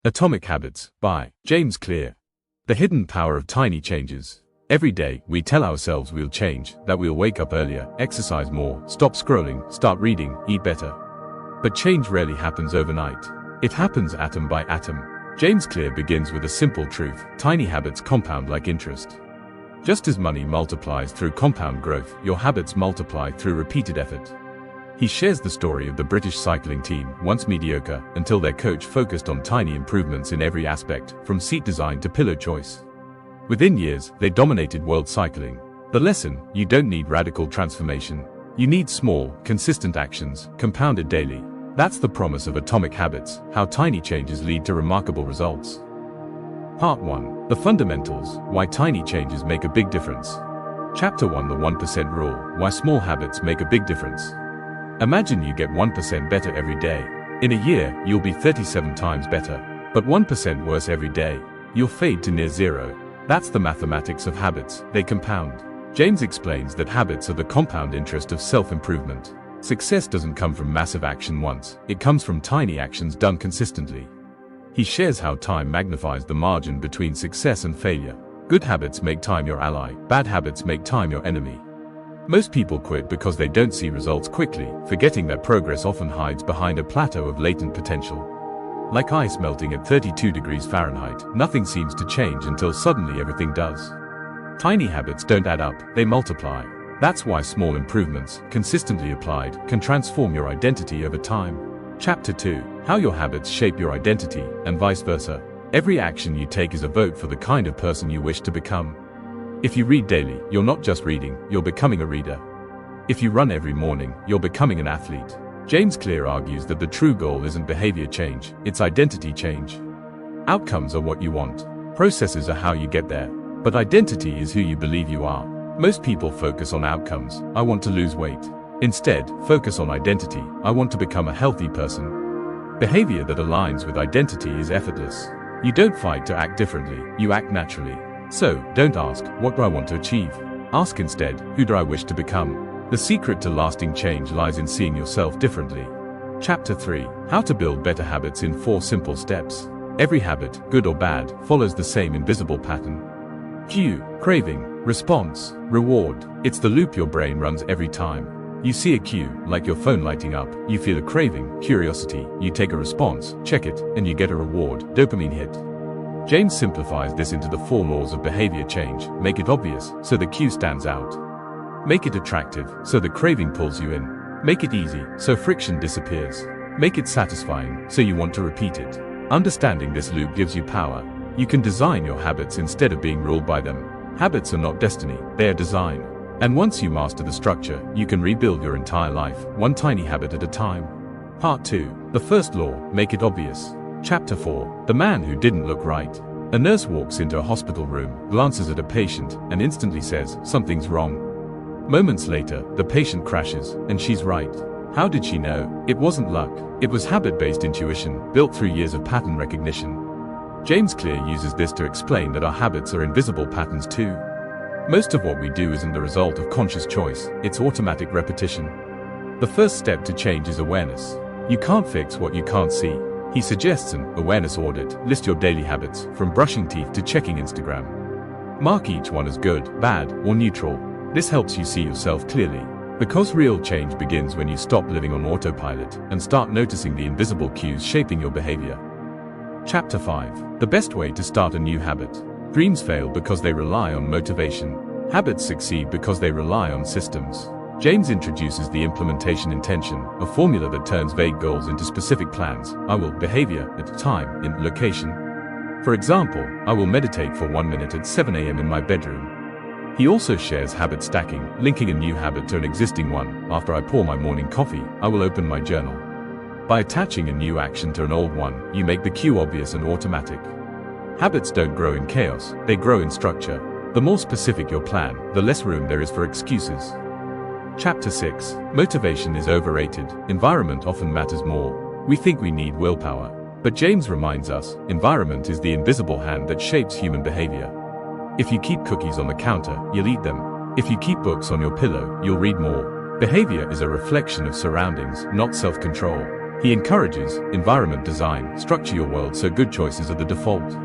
Atomic Habits by James Clear. The hidden power of tiny changes. Every day, we tell ourselves we'll change, that we'll wake up earlier, exercise more, stop scrolling, start reading, eat better. But change rarely happens overnight. It happens atom by atom. James Clear begins with a simple truth: tiny habits compound like interest. Just as money multiplies through compound growth, your habits multiply through repeated effort. He shares the story of the British cycling team, once mediocre, until their coach focused on tiny improvements in every aspect, from seat design to pillow choice. Within years, they dominated world cycling. The lesson: you don't need radical transformation. You need small, consistent actions, compounded daily. That's the promise of Atomic Habits, how tiny changes lead to remarkable results. Part 1. The Fundamentals: Why Tiny Changes Make a Big Difference. Chapter 1. The 1% Rule: Why Small Habits Make a Big Difference. Imagine you get 1% better every day. In a year, you'll be 37 times better. But 1% worse every day, you'll fade to near zero. That's the mathematics of habits, they compound. James explains that habits are the compound interest of self-improvement. Success doesn't come from massive action once, it comes from tiny actions done consistently. He shares how time magnifies the margin between success and failure. Good habits make time your ally, bad habits make time your enemy. Most people quit because they don't see results quickly, forgetting that progress often hides behind a plateau of latent potential. Like ice melting at 32 degrees Fahrenheit, nothing seems to change until suddenly everything does. Tiny habits don't add up, they multiply. That's why small improvements, consistently applied, can transform your identity over time. Chapter 2. How your habits shape your identity, and vice versa. Every action you take is a vote for the kind of person you wish to become. If you read daily, you're not just reading, you're becoming a reader. If you run every morning, you're becoming an athlete. James Clear argues that the true goal isn't behavior change, it's identity change. Outcomes are what you want. Processes are how you get there. But identity is who you believe you are. Most people focus on outcomes: I want to lose weight. Instead, focus on identity: I want to become a healthy person. Behavior that aligns with identity is effortless. You don't fight to act differently, you act naturally. So, don't ask, what do I want to achieve? Ask instead, who do I wish to become? The secret to lasting change lies in seeing yourself differently. Chapter 3. How to build better habits in 4 simple steps. Every habit, good or bad, follows the same invisible pattern. Cue, craving, response, reward. It's the loop your brain runs every time. You see a cue, like your phone lighting up, you feel a craving, curiosity, you take a response, check it, and you get a reward, dopamine hit. James simplifies this into the 4 laws of behavior change. Make it obvious, so the cue stands out. Make it attractive, so the craving pulls you in. Make it easy, so friction disappears. Make it satisfying, so you want to repeat it. Understanding this loop gives you power. You can design your habits instead of being ruled by them. Habits are not destiny, they are design. And once you master the structure, you can rebuild your entire life, one tiny habit at a time. Part 2. The first law: make it obvious. Chapter 4. The Man Who Didn't Look Right. A nurse walks into a hospital room, glances at a patient, and instantly says, "Something's wrong." Moments later, the patient crashes, and she's right. How did she know? It wasn't luck. It was habit-based intuition, built through years of pattern recognition. James Clear uses this to explain that our habits are invisible patterns too. Most of what we do isn't the result of conscious choice, it's automatic repetition. The first step to change is awareness. You can't fix what you can't see. He suggests an awareness audit. List your daily habits, from brushing teeth to checking Instagram. Mark each one as good, bad, or neutral. This helps you see yourself clearly. Because real change begins when you stop living on autopilot and start noticing the invisible cues shaping your behavior. Chapter 5. The best way to start a new habit. Dreams fail because they rely on motivation. Habits succeed because they rely on systems. James introduces the implementation intention, a formula that turns vague goals into specific plans. I will behavior at time in location. For example, I will meditate for 1 minute at 7 a.m. in my bedroom. He also shares habit stacking, linking a new habit to an existing one. After I pour my morning coffee, I will open my journal. By attaching a new action to an old one, you make the cue obvious and automatic. Habits don't grow in chaos, they grow in structure. The more specific your plan, the less room there is for excuses. Chapter 6. Motivation is overrated. Environment often matters more. We think we need willpower. But James reminds us, environment is the invisible hand that shapes human behavior. If you keep cookies on the counter, you'll eat them. If you keep books on your pillow, you'll read more. Behavior is a reflection of surroundings, not self-control. He encourages environment design, structure your world so good choices are the default.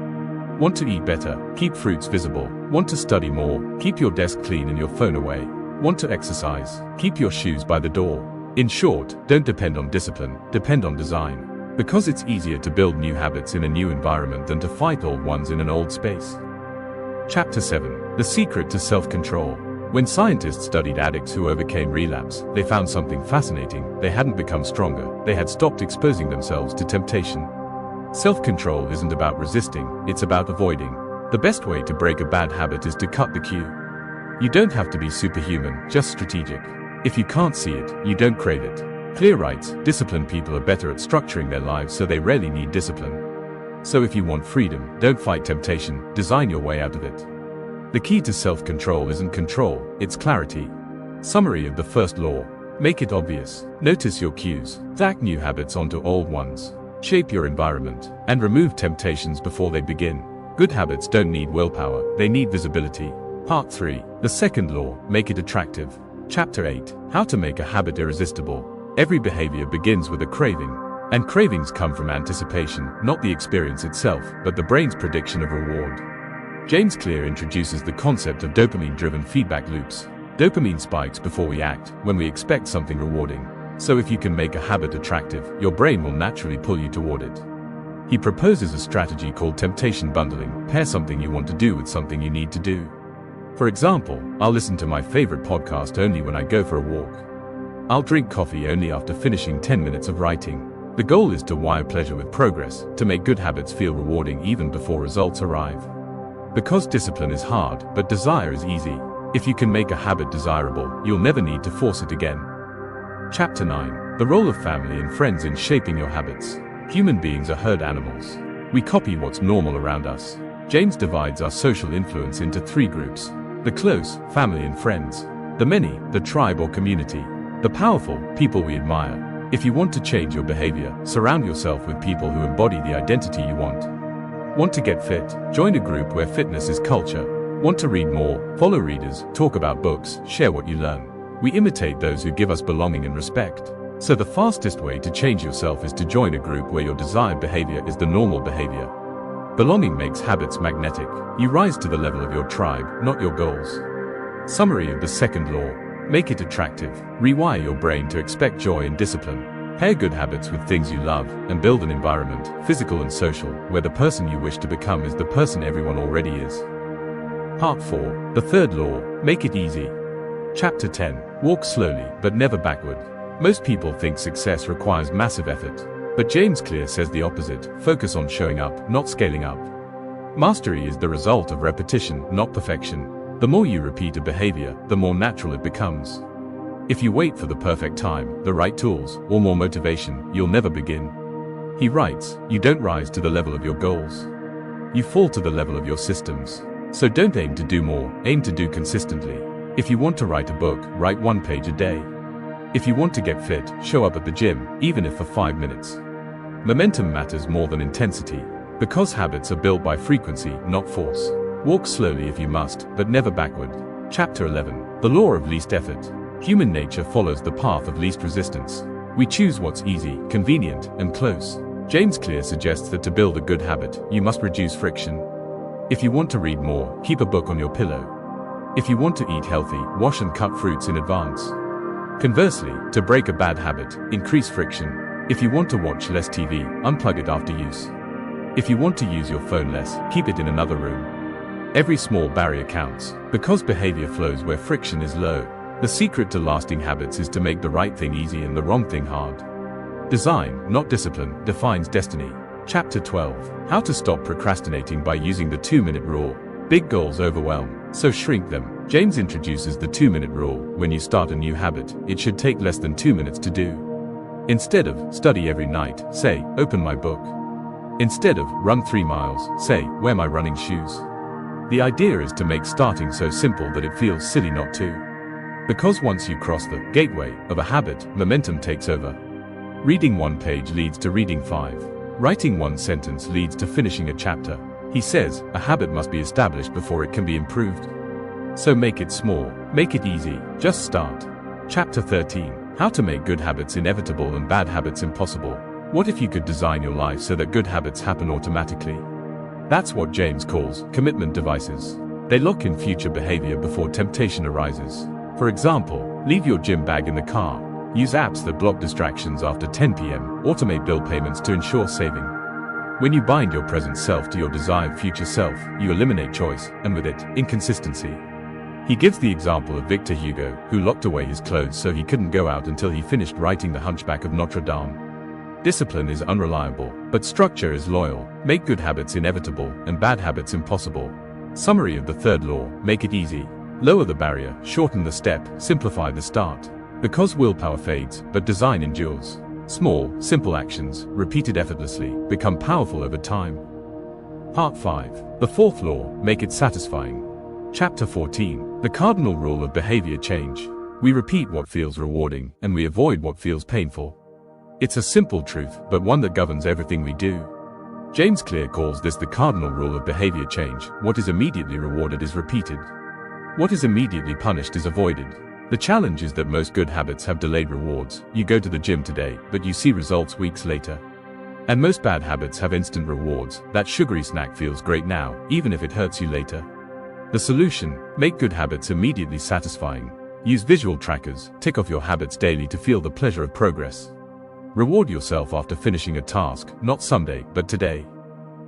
Want to eat better? Keep fruits visible. Want to study more? Keep your desk clean and your phone away. Want to exercise? Keep your shoes by the door. In short, don't depend on discipline, depend on design. Because it's easier to build new habits in a new environment than to fight old ones in an old space. Chapter 7. The Secret to Self-Control. When scientists studied addicts who overcame relapse, they found something fascinating. They hadn't become stronger, they had stopped exposing themselves to temptation. Self-control isn't about resisting, it's about avoiding. The best way to break a bad habit is to cut the cue. You don't have to be superhuman, just strategic. If you can't see it, you don't crave it. Clear writes, disciplined people are better at structuring their lives so they rarely need discipline. So if you want freedom, don't fight temptation, design your way out of it. The key to self-control isn't control, it's clarity. Summary of the first law. Make it obvious. Notice your cues. Stack new habits onto old ones. Shape your environment, and remove temptations before they begin. Good habits don't need willpower, they need visibility. Part 3. The second law, make it attractive. Chapter 8. How to make a habit irresistible. Every behavior begins with a craving. And cravings come from anticipation, not the experience itself, but the brain's prediction of reward. James Clear introduces the concept of dopamine-driven feedback loops. Dopamine spikes before we act, when we expect something rewarding. So if you can make a habit attractive, your brain will naturally pull you toward it. He proposes a strategy called temptation bundling. Pair something you want to do with something you need to do. For example, I'll listen to my favorite podcast only when I go for a walk. I'll drink coffee only after finishing 10 minutes of writing. The goal is to wire pleasure with progress, to make good habits feel rewarding even before results arrive. Because discipline is hard, but desire is easy. If you can make a habit desirable, you'll never need to force it again. Chapter 9. The role of family and friends in shaping your habits. Human beings are herd animals. We copy what's normal around us. James divides our social influence into 3 groups. The close, family and friends. The many, the tribe or community. The powerful, people we admire. If you want to change your behavior, surround yourself with people who embody the identity you want. Want to get fit? Join a group where fitness is culture. Want to read more? Follow readers, talk about books, share what you learn. We imitate those who give us belonging and respect. So the fastest way to change yourself is to join a group where your desired behavior is the normal behavior. Belonging makes habits magnetic. You rise to the level of your tribe, not your goals. Summary of the second law. Make it attractive. Rewire your brain to expect joy and discipline. Pair good habits with things you love, and build an environment, physical and social, where the person you wish to become is the person everyone already is. Part 4. The third law. Make it easy. Chapter 10. Walk slowly, but never backward. Most people think success requires massive effort. But James Clear says the opposite. Focus on showing up, not scaling up. Mastery is the result of repetition, not perfection. The more you repeat a behavior, the more natural it becomes. If you wait for the perfect time, the right tools, or more motivation, you'll never begin. He writes, you don't rise to the level of your goals. You fall to the level of your systems. So don't aim to do more, aim to do consistently. If you want to write a book, write 1 page a day. If you want to get fit, show up at the gym, even if for 5 minutes. Momentum matters more than intensity. Because habits are built by frequency, not force. Walk slowly if you must, but never backward. Chapter 11. The law of least effort. Human nature follows the path of least resistance. We choose what's easy, convenient, and close. James Clear suggests that to build a good habit, you must reduce friction. If you want to read more, keep a book on your pillow. If you want to eat healthy, wash and cut fruits in advance. Conversely, to break a bad habit, increase friction. If you want to watch less TV, unplug it after use. If you want to use your phone less, keep it in another room. Every small barrier counts, because behavior flows where friction is low. The secret to lasting habits is to make the right thing easy and the wrong thing hard. Design, not discipline, defines destiny. Chapter 12. How to stop procrastinating by using the 2-minute rule. Big goals overwhelm, so shrink them. James introduces the 2-minute rule. When you start a new habit, it should take less than 2 minutes to do. Instead of study every night, say, open my book. Instead of run 3 miles, say, wear my running shoes. The idea is to make starting so simple that it feels silly not to. Because once you cross the gateway of a habit, momentum takes over. Reading 1 page leads to reading 5. Writing 1 sentence leads to finishing a chapter. He says, a habit must be established before it can be improved. So make it small, make it easy, just start. Chapter 13. How to make good habits inevitable and bad habits impossible. What if you could design your life so that good habits happen automatically? That's what James calls commitment devices. They lock in future behavior before temptation arises. For example, leave your gym bag in the car. Use apps that block distractions after 10 p.m. Automate bill payments to ensure saving. When you bind your present self to your desired future self, you eliminate choice, and with it, inconsistency. He gives the example of Victor Hugo, who locked away his clothes so he couldn't go out until he finished writing The Hunchback of Notre Dame. Discipline is unreliable, but structure is loyal. Make good habits inevitable and bad habits impossible. Summary of the third law: make it easy. Lower the barrier, shorten the step, simplify the start. Because willpower fades, but design endures. Small, simple actions, repeated effortlessly, become powerful over time. Part 5. The fourth law: make it satisfying. Chapter 14. The Cardinal Rule of Behavior Change. We repeat what feels rewarding, and we avoid what feels painful. It's a simple truth, but one that governs everything we do. James Clear calls this the Cardinal Rule of Behavior Change. What is immediately rewarded is repeated. What is immediately punished is avoided. The challenge is that most good habits have delayed rewards. You go to the gym today, but you see results weeks later. And most bad habits have instant rewards. That sugary snack feels great now, even if it hurts you later. The solution: make good habits immediately satisfying. Use visual trackers. Tick off your habits daily to feel the pleasure of progress. Reward yourself after finishing a task, not someday, but today.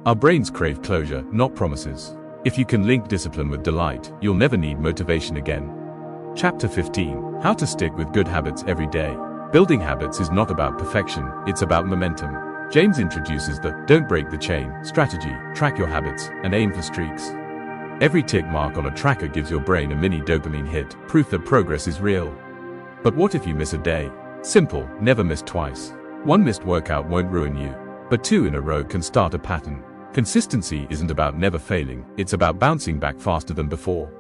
Our brains crave closure, not promises. If you can link discipline with delight, you'll never need motivation again. Chapter 15. How to stick with good habits every day. Building habits is not about perfection, it's about momentum. James introduces the "don't break the chain" strategy. Track your habits and aim for streaks. Every tick mark on a tracker gives your brain a mini dopamine hit, proof that progress is real. But what if you miss a day? Simple: never miss twice. One missed workout won't ruin you, but 2 in a row can start a pattern. Consistency isn't about never failing, it's about bouncing back faster than before.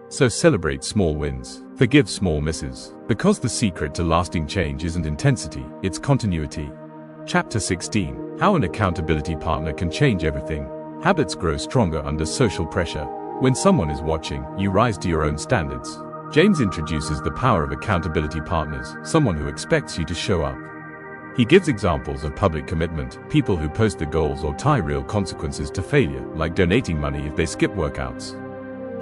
So celebrate small wins. Forgive small misses. Because the secret to lasting change isn't intensity, it's continuity. Chapter 16. How an accountability partner can change everything. Habits grow stronger under social pressure. When someone is watching, you rise to your own standards. James introduces the power of accountability partners, someone who expects you to show up. He gives examples of public commitment, people who post their goals or tie real consequences to failure, like donating money if they skip workouts.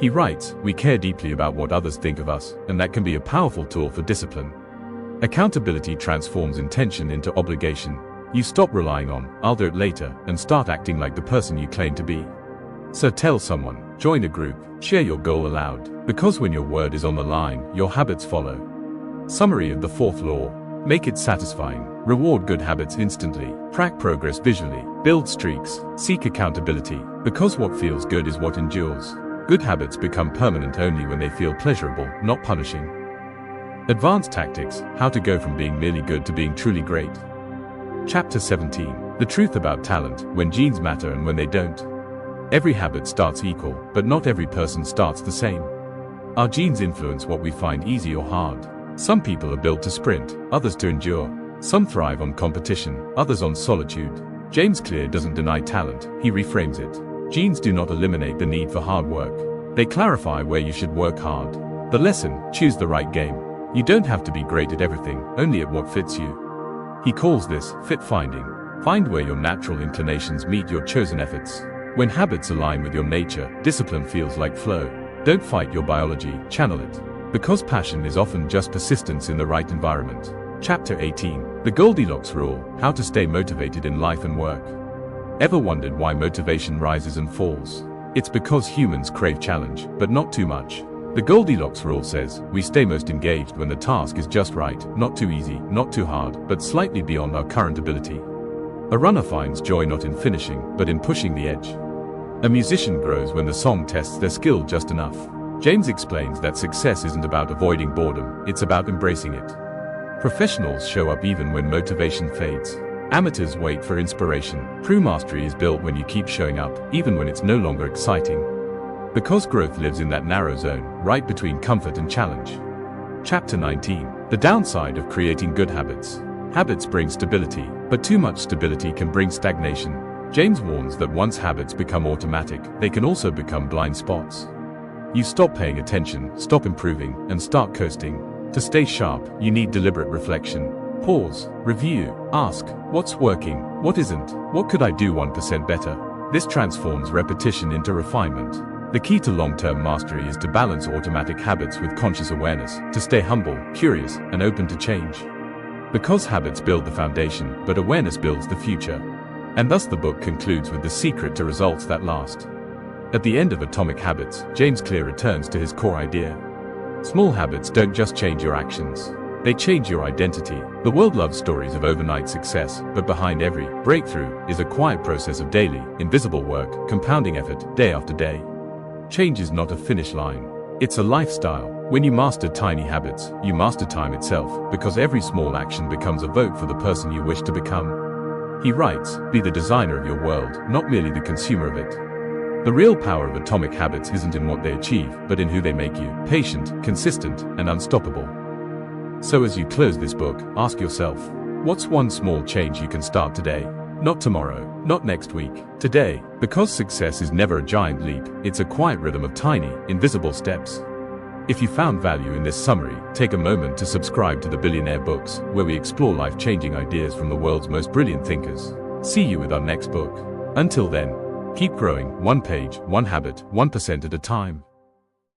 He writes, "We care deeply about what others think of us, and that can be a powerful tool for discipline." Accountability transforms intention into obligation. You stop relying on "I'll do it later" and start acting like the person you claim to be. So tell someone, join a group, share your goal aloud, because when your word is on the line, your habits follow. Summary of the fourth law: make it satisfying. Reward good habits instantly. Track progress visually. Build streaks. Seek accountability. Because what feels good is what endures. Good habits become permanent only when they feel pleasurable, not punishing. Advanced tactics: how to go from being merely good to being truly great. Chapter 17. The truth about talent, when genes matter and when they don't. Every habit starts equal, but not every person starts the same. Our genes influence what we find easy or hard. Some people are built to sprint, others to endure. Some thrive on competition, others on solitude. James Clear doesn't deny talent, he reframes it. Genes do not eliminate the need for hard work. They clarify where you should work hard. The lesson: choose the right game. You don't have to be great at everything, only at what fits you. He calls this fit finding. Find where your natural inclinations meet your chosen efforts. When habits align with your nature, discipline feels like flow. Don't fight your biology, channel it. Because passion is often just persistence in the right environment. Chapter 18. The Goldilocks Rule: how to stay motivated in life and work. Ever wondered why motivation rises and falls? It's because humans crave challenge, but not too much. The Goldilocks Rule says, we stay most engaged when the task is just right, not too easy, not too hard, but slightly beyond our current ability. A runner finds joy not in finishing, but in pushing the edge. A musician grows when the song tests their skill just enough. James explains that success isn't about avoiding boredom, it's about embracing it. Professionals show up even when motivation fades. Amateurs wait for inspiration. True mastery is built when you keep showing up, even when it's no longer exciting. Because growth lives in that narrow zone, right between comfort and challenge. Chapter 19. The downside of creating good habits. Habits bring stability, but too much stability can bring stagnation. James warns that once habits become automatic, they can also become blind spots. You stop paying attention, stop improving, and start coasting. To stay sharp, you need deliberate reflection. Pause, review, ask, what's working, what isn't, what could I do 1% better? This transforms repetition into refinement. The key to long-term mastery is to balance automatic habits with conscious awareness, to stay humble, curious, and open to change. Because habits build the foundation, but awareness builds the future. And thus the book concludes with the secret to results that last. At the end of Atomic Habits, James Clear returns to his core idea. Small habits don't just change your actions. They change your identity. The world loves stories of overnight success, but behind every breakthrough is a quiet process of daily, invisible work, compounding effort, day after day. Change is not a finish line. It's a lifestyle. When you master tiny habits, you master time itself, because every small action becomes a vote for the person you wish to become. He writes, be the designer of your world, not merely the consumer of it. The real power of Atomic Habits isn't in what they achieve, but in who they make you, patient, consistent, and unstoppable. So as you close this book, ask yourself, what's one small change you can start today? Not tomorrow, not next week, today. Because success is never a giant leap, it's a quiet rhythm of tiny, invisible steps. If you found value in this summary, take a moment to subscribe to the Billionaire books, where we explore life-changing ideas from the world's most brilliant thinkers. See you with our next book. Until then, keep growing, one page, one habit, 1% at a time.